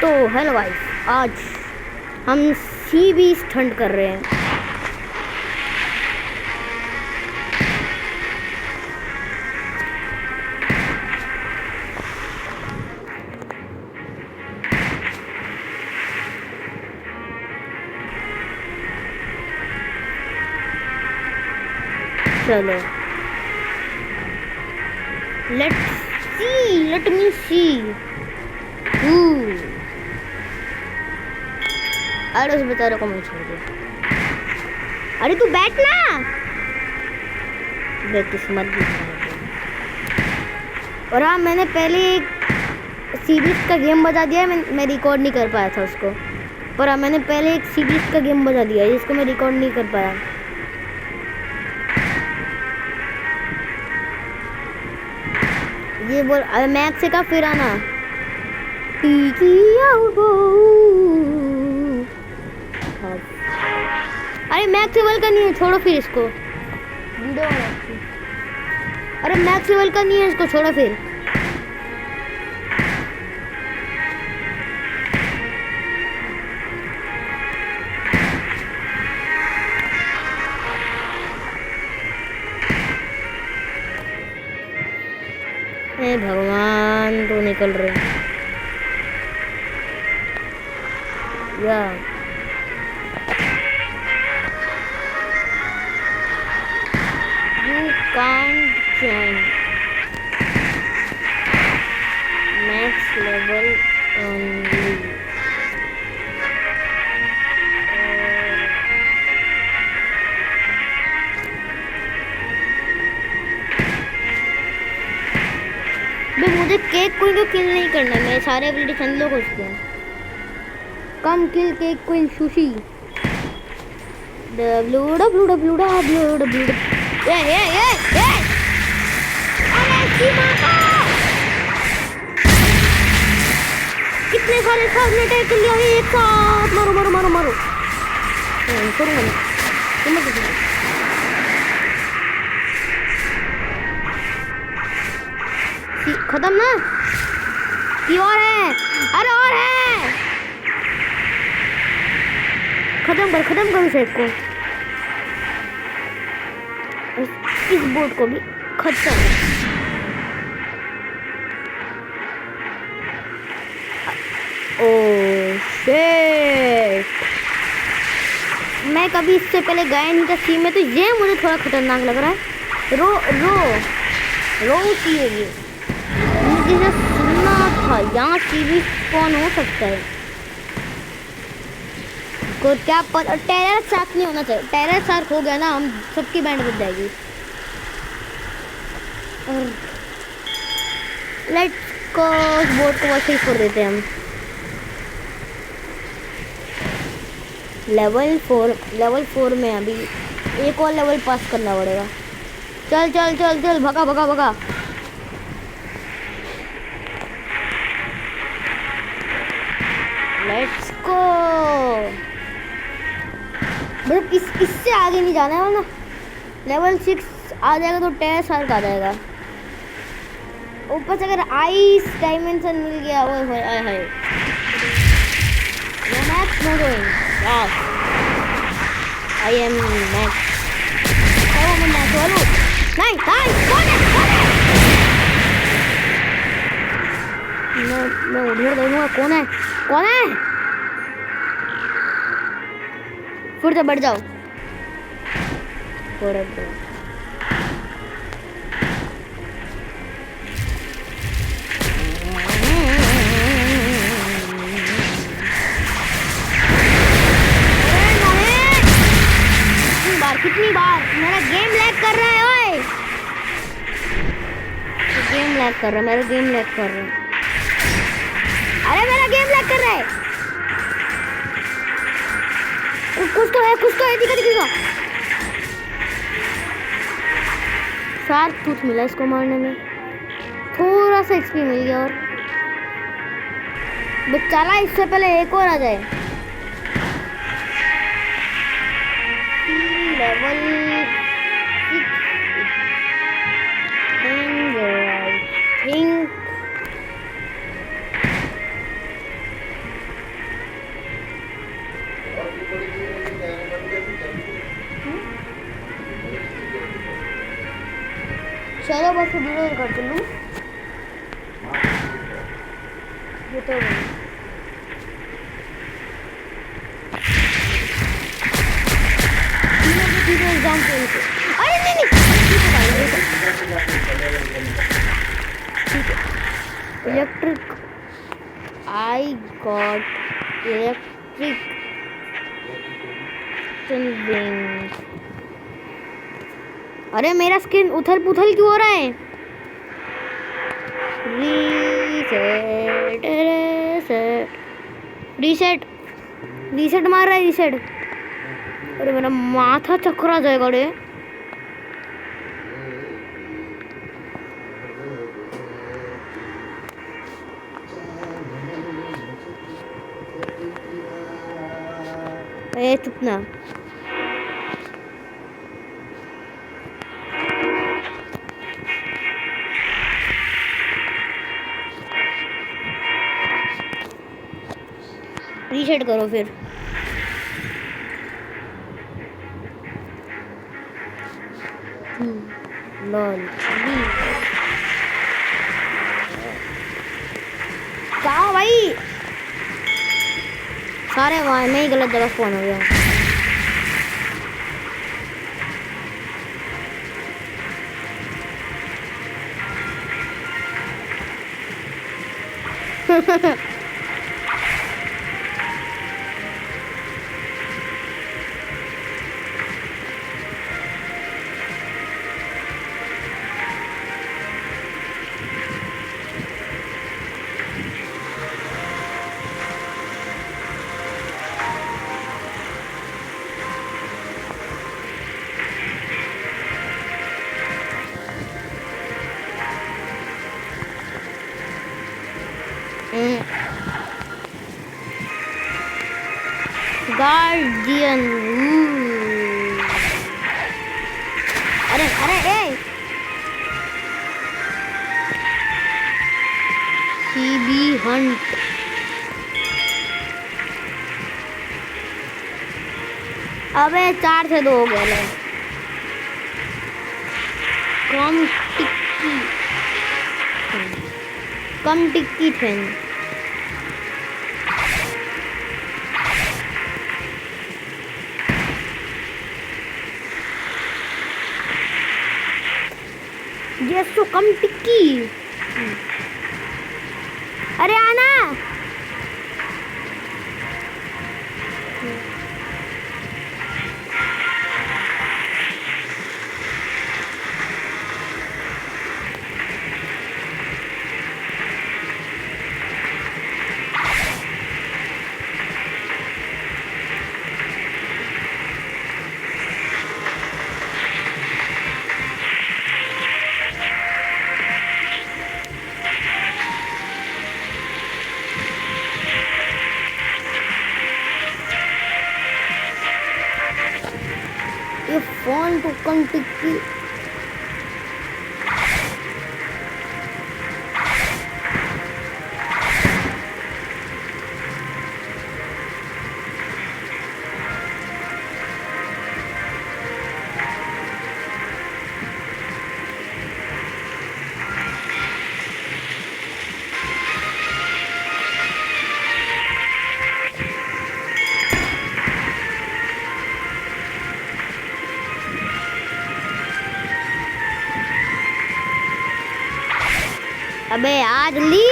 तो hello guys, आज हम सी बीच ठंड कर रहे हैं। चलो लेट मी सी। अरे उस बेचारे को मैं छोड़ दिया। अरे तू बैठ ना, बेकिस्मत भी। और हाँ, मैंने पहले एक सीरीज का गेम बजा दिया है। मैं रिकॉर्ड नहीं कर पाया था उसको, पर हाँ, मैंने पहले एक सीरीज का गेम बजा दिया है जिसको मैं रिकॉर्ड नहीं कर पाया। ये बोल, अरे मैक्स से का फिर आना। अरे मैक्स लेवल का नहीं है, छोड़ो फिर इसको। वीडियो अरे मैक्स लेवल का नहीं है, इसको छोड़ो फिर। हे भगवान, तो निकल रहे या you can't join max level only। मुझे केक क्वीन को किल नहीं करना, मैं सारे एबिलिटी चंद लोग उसके हैं। कम किल केक क्वीन सुशी। कितने सारे साथ ने अटैक कर लिया एक साथ। मारो मारो मारो मारो। खत्म ना कि और है? अरे और है, खत्म कर उसे को। इस बोट को भी खत्म। ओह शिट, मैं कभी इससे पहले गया नहीं था सी में, तो ये मुझे थोड़ा खतरनाक लग रहा है। रो सी है ये। मुझे सुनना था यहाँ सी भी कौन हो सकता है, को क्या पता। टेरर शार्क नहीं होना चाहिए, टेरर शार्क हो गया ना हम सबकी बैंड बज जाएगी। और लेट्स को बोट को वैसे ही छोड़ देते हैं हम। लेवल 4 में अभी एक और लेवल पास करना पड़ेगा। चल चल चल चल, भगा भगा भगा। Let's go. मतलब इससे आगे नहीं जाना है ना। लेवल 6 आ जाएगा तो टेरर शार्क आ जाएगा। ऊपर से अगर आइस डायमेंशन मिल गया, वो hi hi. Max no going, yes I am Max. वो मैं मैक्स वाला नहीं। कौन है? मैं उधर देखूंगा कौन है। फिर से बढ़ जाओ। कितनी बार मेरा गेम लैग कर रहा है। ओए गेम लैग कर रहा है, मेरा गेम लैग कर रहा है। अरे मेरा गेम लैग कर रहा है। कुछ तो है दिखा। शार्क टूथ मिला इसको मारने में, थोड़ा सा एक्सपी मिल गया। और बेचारा इससे पहले एक और आ जाए। लेवल 6 I think चलो बस वीडियो कर लूँ ये तो एग्जाम अरे नहीं इलेक्ट्रिक आई गॉट इलेक्ट्रिक अरे मेरा स्किन उथल पुथल क्यों हो रहा है रीसेट रीसेट रीसेट मार रहा है रीसेट अरे मेरा माथा चकरा जाएगा रे ए चुप ना रीसेट करो फिर लॉल क्या भाई सारे वहाँ में ही गलत जगह फोन हो गया गार्डियन अरे अरे ए सीबी हंट अबे 4 से 2 हो गए कम टिक्की थे ये तो कम टिक्की अरे आना ये फोन तो कम टिक्की अबे आ जल्दी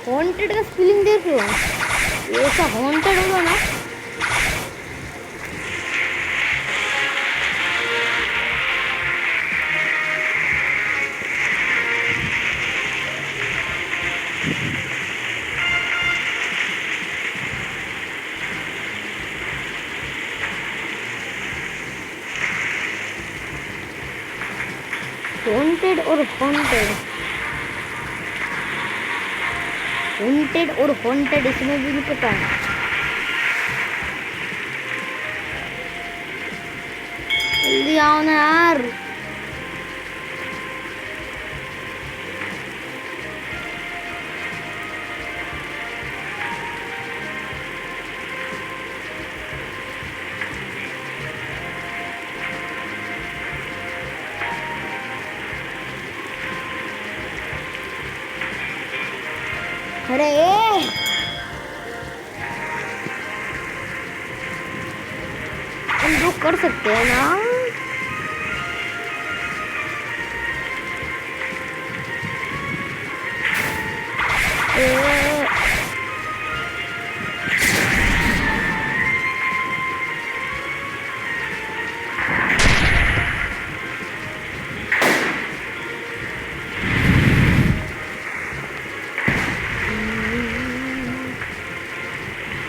हॉन्टेड का फीलिंग देख लो ऐसा हॉन्टेड होगा ना हॉन्टेड और हॉन्टेड हॉन्टेड और हॉन्टेड इसमें भी नहीं पता है जल्दी आओ ना यार। अरे हम लोग कर सकते हैं ना।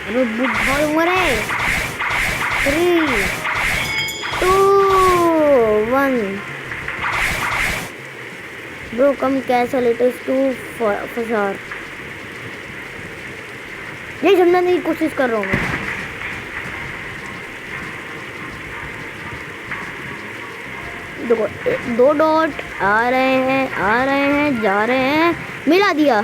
अरे बुढ़ा उम्र है। 3, 2, 1 bro come castle it is to फसार। ये समझने की कोशिश कर रहा हूँ मैं। देखो 2 डॉट आ रहे हैं जा रहे हैं, मिला दिया।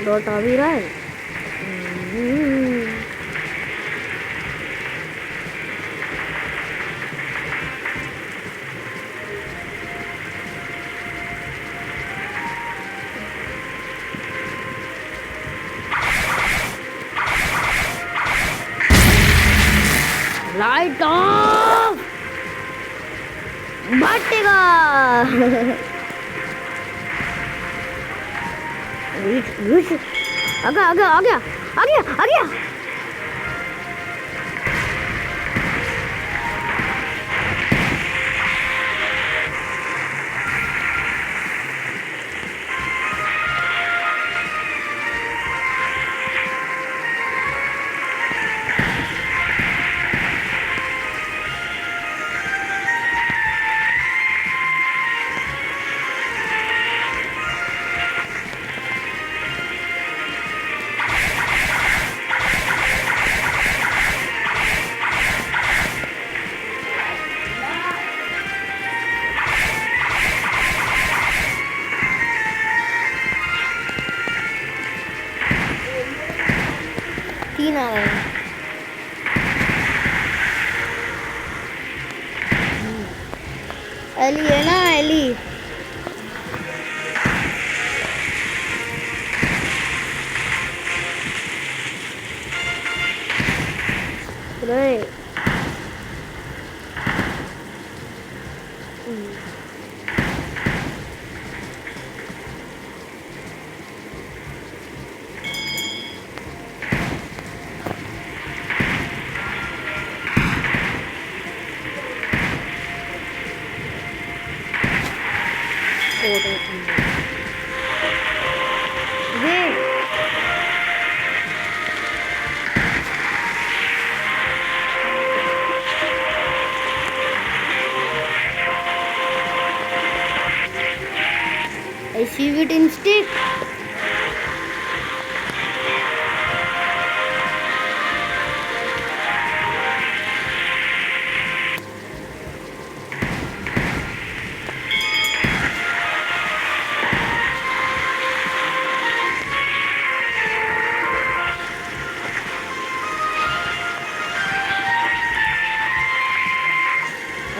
डॉट आ भी रहा है। Light of बटेगा। आ गया। तीन आ गए। एली है ना, Eli. I see it in stick.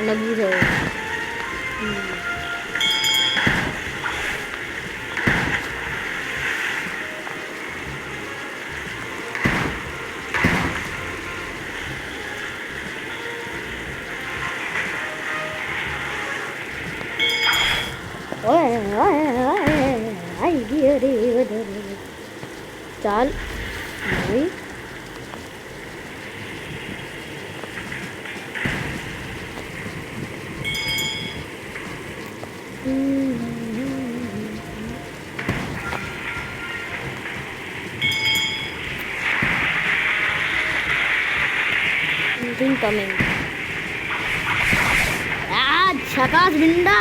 लगी है। चल coming. झकास बिंदा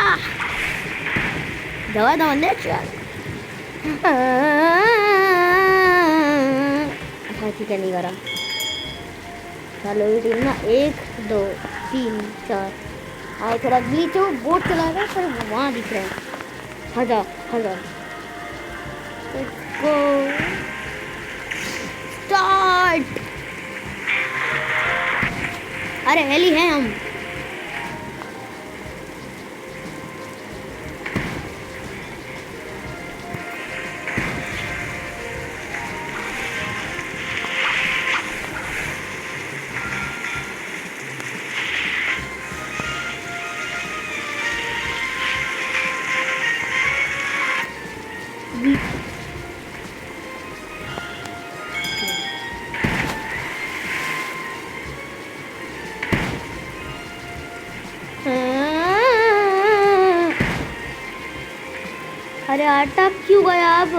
दवा दवा ले चल। हाँ ठीक है, नहीं करा। चलो टीम ना, 1 2 3 4। हाँ थोड़ा ग्लिच हो, बोट चला रहा है पर वहाँ दिख रहा है। हटा हटा, लेट्स गो स्टार्ट। अरे हेली है हम। अरे आटा क्यों गया अब?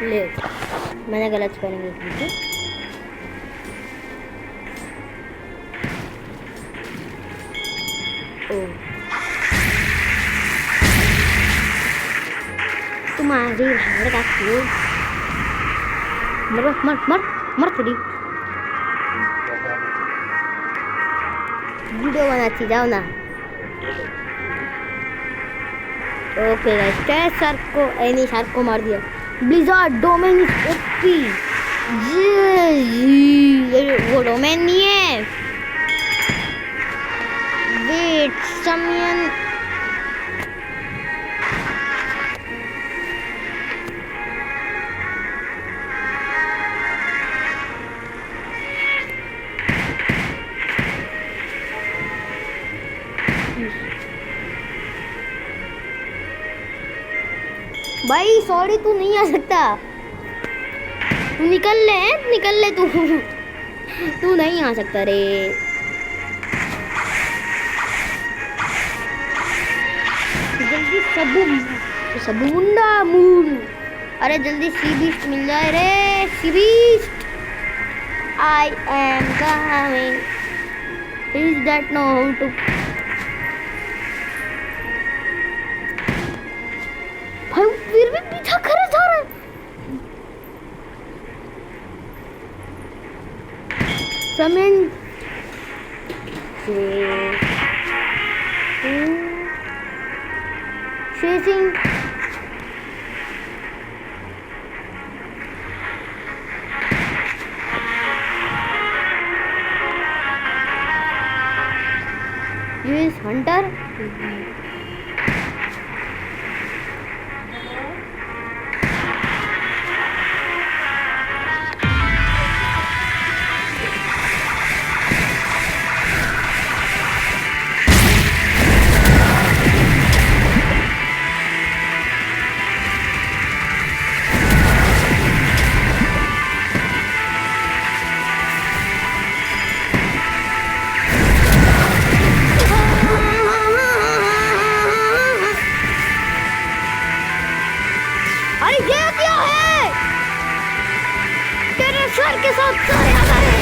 ले मैंने गलत स्पेलिंग लिख दी थी। तुम्हारी भाड़ का क्यों? मर मर मर मर थोड़ी वीडियो बनाती जाओ ना। ओके गाइस, शार्क को एनी शार्क को मार दिया। Blizzard domain OP. वो डोमेन नहीं है, वेट समियन। भाई सॉरी, तू नहीं आ सकता, तू निकल ले तू नहीं आ सकता रे। जल्दी सबू मुंडा मून। अरे जल्दी सी बीस्ट मिल जाए रे, sea beast. I am coming. Is that no how to? फिर भी पीछा करे जा रहा है। Someone chasing use hunter. Sir के साथ सारे आ गए।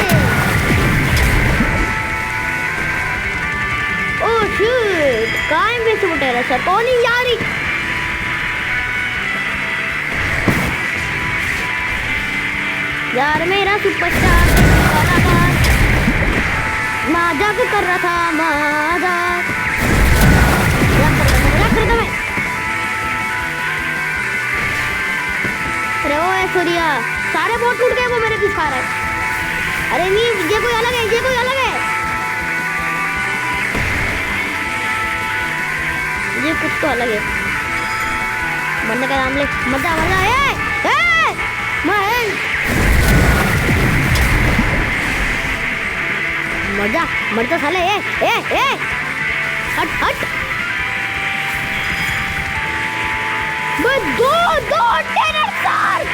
ओह शिट, काहे में से उठा रहा सर? कौन ही यारी? यार मेरा सुपरस्टार मजाक कर रहा था, मजाक कर रहा मैं। अरे ओ ऐश्वर्या, सारे बोट टूट गए, वो मेरे पीछे आ रहा है। अरे नहीं, ये कोई अलग है, ये कोई अलग है। ये कुछ तो अलग है। मरने का नाम ले, मजा मजा मजा मरता साले। हट हट। दो टेरर शार्क।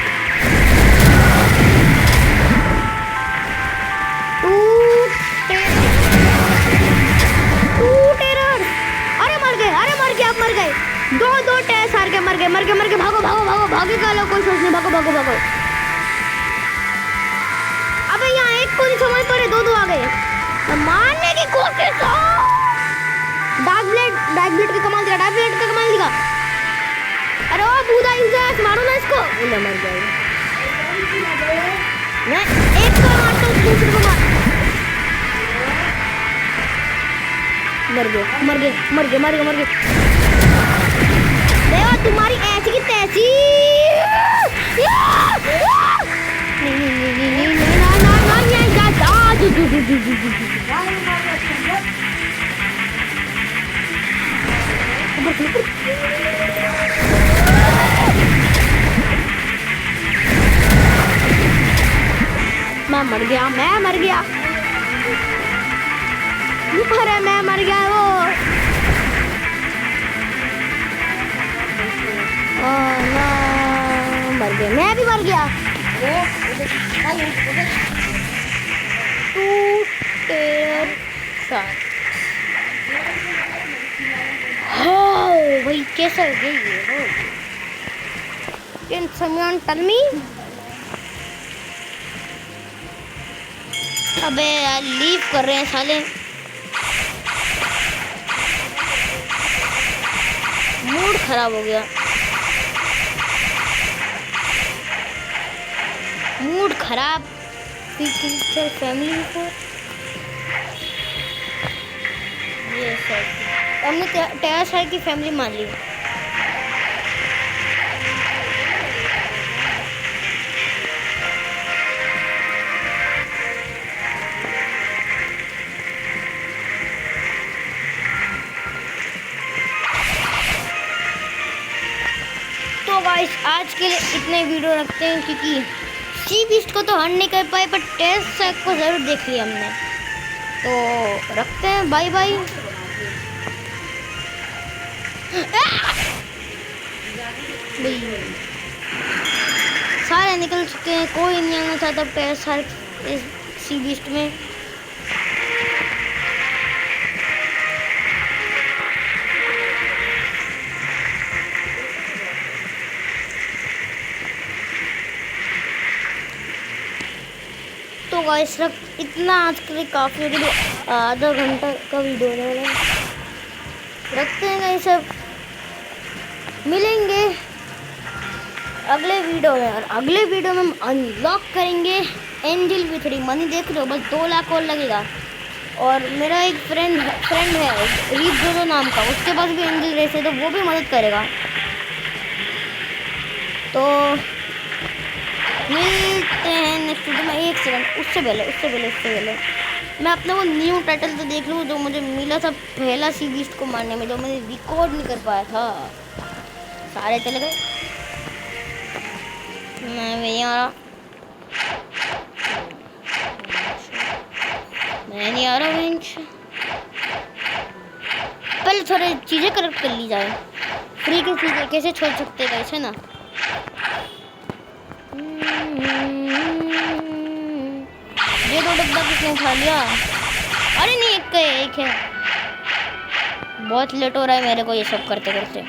टेरर। अरे मर गए, अब मर गए। दो टेरर शार्क मर गए। भागो भागे का लोग कोई सोच नहीं। भागो। अबे यहाँ एक को नहीं समझ पा रहे, दो आ गए। मारने की कोशिश। डार्क ब्लेड का कमाल दिखा। अरे ओ बूढ़ा यूजर, मारो ना इसको। मर जाएगा। मैं एक को मारता हूँ, दूसरे को मार। मर गए। देवा तुम्हारी ऐसी की तैसी। मैं मर गया। अरे मैं मर गया। वो मर गया। मैं भी मर गया। भाई कैसा हो गया ये? Can someone tell me? अबे यार लीव कर रहे हैं साले। मूड खराब हो गया। फैमिली को ये हमने टेरर शार्क की फैमिली मान ली। तो गाइस आज के लिए इतने वीडियो रखते हैं, क्योंकि सी बीस्ट को तो हट नहीं कर पाए, पर टेरर शार्क को ज़रूर देख लिया हमने। तो रखते हैं, बाय बाय। सारे निकल चुके हैं, कोई नहीं आना चाहता टेरर शार्क इस सी बीस्ट में। तो गाइस इतना आज के लिए काफ़ी हो गया। आधा घंटा का वीडियो है। रखते हैं गाइस, सब मिलेंगे अगले वीडियो में। और अगले वीडियो में हम अनलॉक करेंगे एंजल विथ मनी। देख लो बस 2 लाख और लगेगा। और मेरा एक फ्रेंड है रीप जोजो नाम का, उसके पास भी एंजल रेस है, तो वो भी मदद करेगा। तो मिलते हैं नेक्स्ट वीडियो में। 1 सेकंड, उससे पहले मैं अपना वो न्यू टाइटल तो देख लूँ जो मुझे मिला था पहला सी बीस्ट को मारने में, जो मैंने रिकॉर्ड नहीं कर पाया था। सारे चले गए, मैं नहीं आ रहा। पहले थोड़ी चीज़ें करेक्ट कर ली जाए। फ्री की चीज़ें कैसे छोड़ सकते हैं ऐसे ना। ये 2 डब्बा किसने उठा लिया? अरे नहीं, एक है। बहुत लेट हो रहा है मेरे को ये सब करते करते।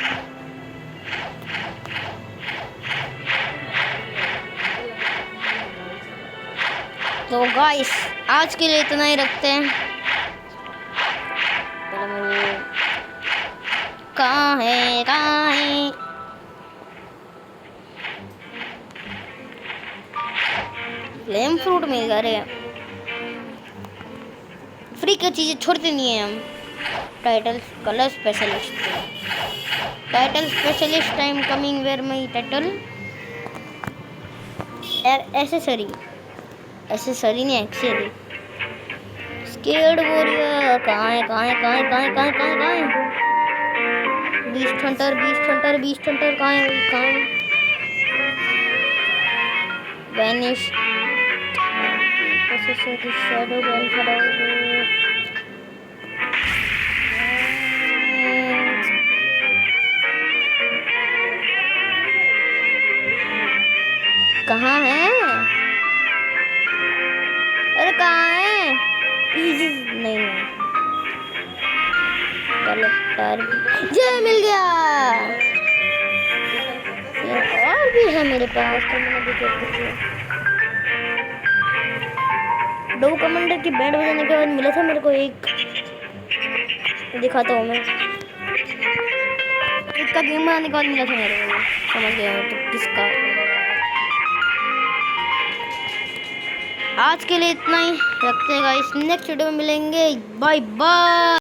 तो गाइस आज के लिए इतना ही रखते हैं। कहाँ है फ्लेम फ्रूट मिल गया रे। फ्री की चीज़ें छोड़ते नहीं हैं हम। Title colour specialist time coming where my title accessory नहीं एक्चुअली स्केर्ड वॉरियर। कहाँ है? बीस्ट हंटर कहाँ है भाई, कहाँ है? वैनिश शैडो बैन खड़ा कहाँ है? अरे कहाँ है? इजी नहीं है। कलेक्टर ये मिल गया। और भी है मेरे पास तो मैंने भी कर दिया। दो कमांडर की बैंड बजाने के बाद मिला था मेरे को एक, दिखाता हूँ मैं। इसका गेम बनाने के बाद मिला था मेरे को, समझ गया तो किसका। आज के लिए इतना ही रखते हैं गाइस, नेक्स्ट वीडियो में मिलेंगे, बाय बाय।